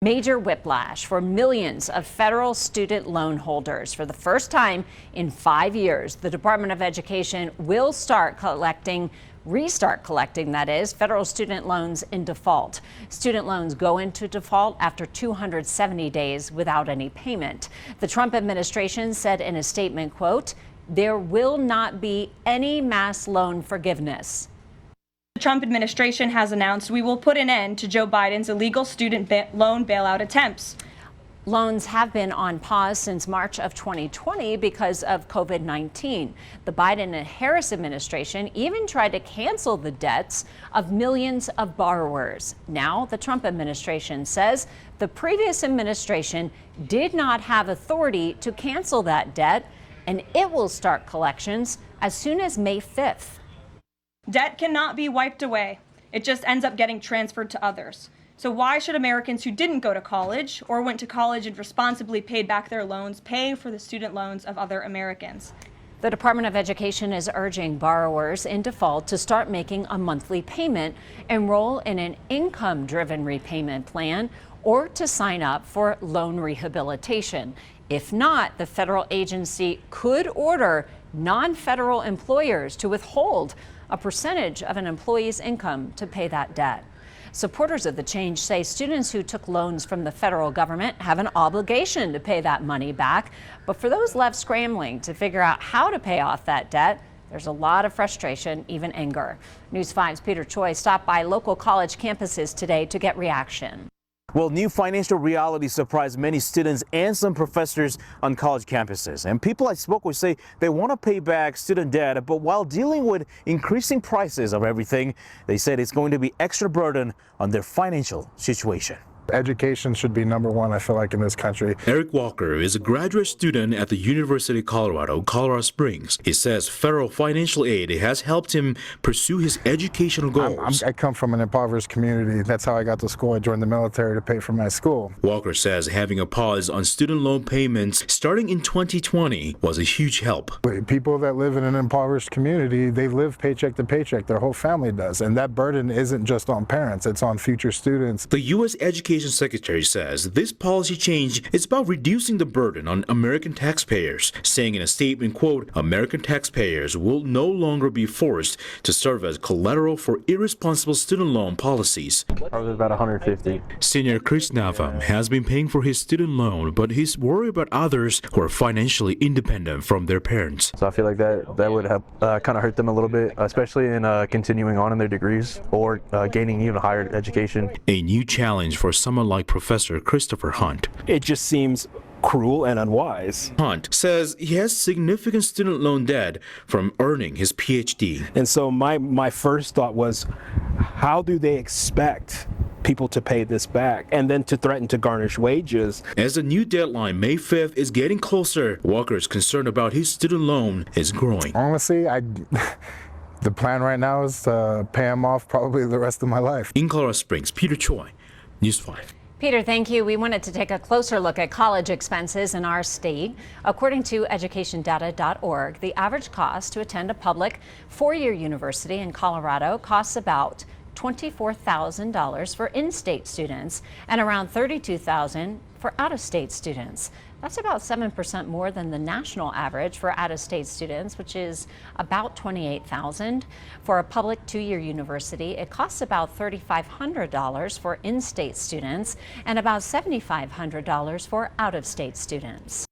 Major whiplash for millions of federal student loan holders. For the first time in 5 years, the Department of Education will restart collecting, that is, federal student loans in default. Student loans go into default after 270 days without any payment. The Trump administration said in a statement, quote, "There will not be any mass loan forgiveness." The Trump administration has announced we will put an end to Joe Biden's illegal student loan bailout attempts. Loans have been on pause since March of 2020 because of COVID-19. The Biden and Harris administration even tried to cancel the debts of millions of borrowers. Now, the Trump administration says the previous administration did not have authority to cancel that debt, and it will start collections as soon as May 5th. Debt cannot be wiped away. It just ends up getting transferred to others. So why should Americans who didn't go to college or went to college and responsibly paid back their loans pay for the student loans of other Americans? The Department of Education is urging borrowers in default to start making a monthly payment, enroll in an income-driven repayment plan, or to sign up for loan rehabilitation. If not, the federal agency could order non-federal employers to withhold a percentage of an employee's income to pay that debt. Supporters of the change say students who took loans from the federal government have an obligation to pay that money back. But for those left scrambling to figure out how to pay off that debt, there's a lot of frustration, even anger. News 5's Peter Choi stopped by local college campuses today to get reaction. Well, new financial reality surprised many students and some professors on college campuses. And people I spoke with say they want to pay back student debt, but while dealing with increasing prices of everything, they said it's going to be extra burden on their financial situation. Education should be number one, I feel like, in this country. Eric Walker is a graduate student at the University of Colorado Springs. He says federal financial aid has helped him pursue his educational goals. I come from an impoverished community. That's how I got to school. I joined the military to pay for my school. Walker says having a pause on student loan payments starting in 2020 was a huge help. People that live in an impoverished community, they live paycheck to paycheck. Their whole family does. And that burden isn't just on parents, it's on future students. The U.S. Education Secretary says this policy change is about reducing the burden on American taxpayers, saying in a statement, quote, "American taxpayers will no longer be forced to serve as collateral for irresponsible student loan policies." Probably about 150. Senior Chris Navam has been paying for his student loan, but he's worried about others who are financially independent from their parents. So I feel like that would have kind of hurt them a little bit, especially in continuing on in their degrees or gaining even higher education. A new challenge for someone like Professor Christopher Hunt. It just seems cruel and unwise. Hunt says he has significant student loan debt from earning his PhD. And so my first thought was, how do they expect people to pay this back and then to threaten to garnish wages? As the new deadline, May 5th, is getting closer, Walker's concern about his student loan is growing. Honestly, the plan right now is to pay them off probably the rest of my life. In Colorado Springs, Peter Choi, News 5. Peter, thank you. We wanted to take a closer look at college expenses in our state. According to educationdata.org, the average cost to attend a public four-year university in Colorado costs about $24,000 for in-state students and around $32,000 for out-of-state students. That's about 7% more than the national average for out-of-state students, which is about $28,000. For a public two-year university, it costs about $3,500 for in-state students and about $7,500 for out-of-state students.